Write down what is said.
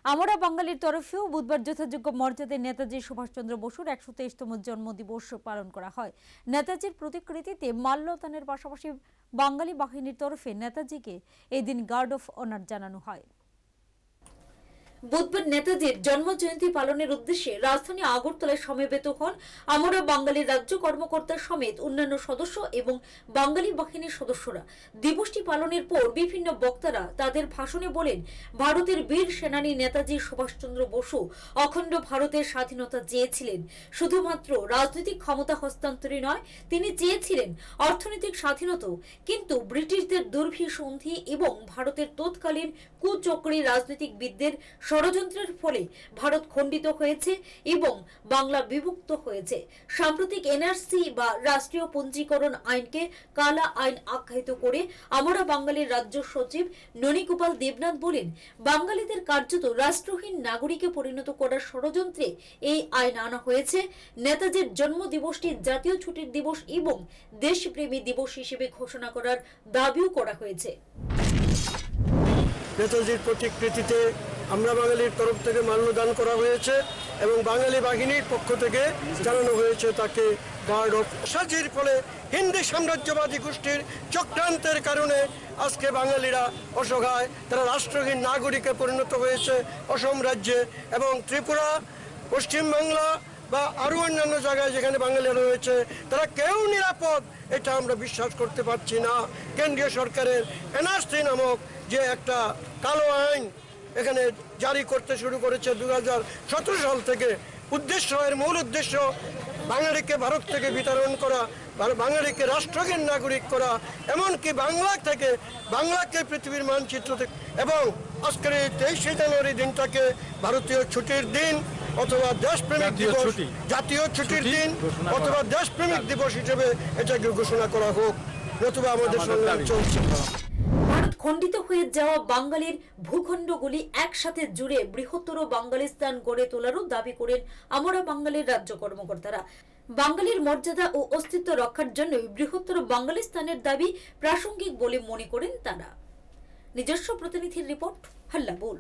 আমরা বাঙালির তরফেও বুধবার যথাযোগ্য মর্যাদায় নেতাজি সুভাষচন্দ্র বসুর ১২৩তম জন্মদিবস পালন করা হয়। নেতাজির প্রতিকৃতিতে মাল্যদানের পাশাপাশি বাঙালি বাহিনীর তরফে নেতাজিকে এদিন গার্ড অফ অনার জানানো হয়। বুধবার নেতাজির জন্মজয়ন্তী পালনের উদ্দেশ্যে রাজধানী আগরতলায় সমবেত হন আমরা বাঙালির রাজ্য কর্মকর্তা সমেত অন্যান্য সদস্য এবং বাঙালি বাহিনীর সদস্যরা। দিবসটি পালনের পর বিভিন্ন বক্তারা তাদের ভাষণে বলেন, ভারতের বীর সেনানী নেতাজি সুভাষচন্দ্র বসু অখণ্ড ভারতের স্বাধীনতা চেয়েছিলেন। শুধুমাত্র রাজনৈতিক ক্ষমতা হস্তান্তরে নয়, তিনি চেয়েছিলেন অর্থনৈতিক স্বাধীনতাও। কিন্তু ব্রিটিশদের দুর্ভিসন্ধি এবং ভারতের তৎকালীন কুচক্রী রাজনৈতিকবিদদের ষড়যন্ত্রের ফলে ভারত খণ্ডিত হয়েছে এবং বাংলা বিভক্ত হয়েছে। সাম্প্রতিক এনআরসি বা রাষ্ট্রীয় পঞ্জীকরণ আইনকে কালা আইন আখ্যায়িত করে আমরা বাঙালির রাজ্য সচিব ননীগোপাল দেবনাথ বলেন, বাঙালিদের কার্যত রাষ্ট্রহীন নাগরিকে পরিণত করার ষড়যন্ত্রে এই আইন আনা হয়েছে। নেতাজির জন্মদিবসটি জাতীয় ছুটির দিবস এবং দেশপ্রেমী দিবস হিসেবে ঘোষণা করার দাবিও করা হয়েছে। নেতাজির প্রতিকৃতিতে আমরা বাঙালির তরফ থেকে মাল্যদান করা হয়েছে এবং বাঙালি বাহিনীর পক্ষ থেকে জানানো হয়েছে তাকে গার্ড অফ সাজির ফলে হিন্দি সাম্রাজ্যবাদী গোষ্ঠীর চক্রান্তের কারণে আজকে বাঙালিরা অসহায়, তারা রাষ্ট্রহীন নাগরিকে পরিণত হয়েছে অসম রাজ্যে এবং ত্রিপুরা, পশ্চিমবাংলা বা আরও অন্যান্য জায়গায় যেখানে বাঙালিরা রয়েছে তারা কেউ নিরাপদ এটা আমরা বিশ্বাস করতে পারছি না। কেন্দ্রীয় সরকারের এনআরসি নামক যে একটা কালো আইন এখানে জারি করতে শুরু করেছে 2017 সাল থেকে, এর মূল উদ্দেশ্য বাঙালিকে ভারত থেকে বিতরণ করা, বাঙালিকে রাষ্ট্রহীন নাগরিক করা, এমনকি বাংলাকে পৃথিবীর মানচিত্র থেকে। এবং আজকের এই 23শে জানুয়ারি দিনটাকে ভারতীয় ছুটির দিন অথবা দেশপ্রেমিক দিবস, জাতীয় ছুটির দিন অথবা দেশপ্রেমিক দিবস হিসেবে এটাকে ঘোষণা করা হোক, নতুবা আমাদের সংগ্রাম চলছে। ভারত খণ্ডিত হয়ে যাওয়া বাঙালির ভূখণ্ডগুলি একসাথে জুড়ে বৃহত্তর বাঙালিস্তান গড়ে তোলারও দাবি করেন আমরা বাঙালির রাজ্য কর্মকর্তারা। বাঙালির মর্যাদা ও অস্তিত্ব রক্ষার জন্য বৃহত্তর বাঙালিস্তানের দাবি প্রাসঙ্গিক বলে মনে করেন তারা। নিজস্ব প্রতিনিধির রিপোর্ট, হাল্লা বল।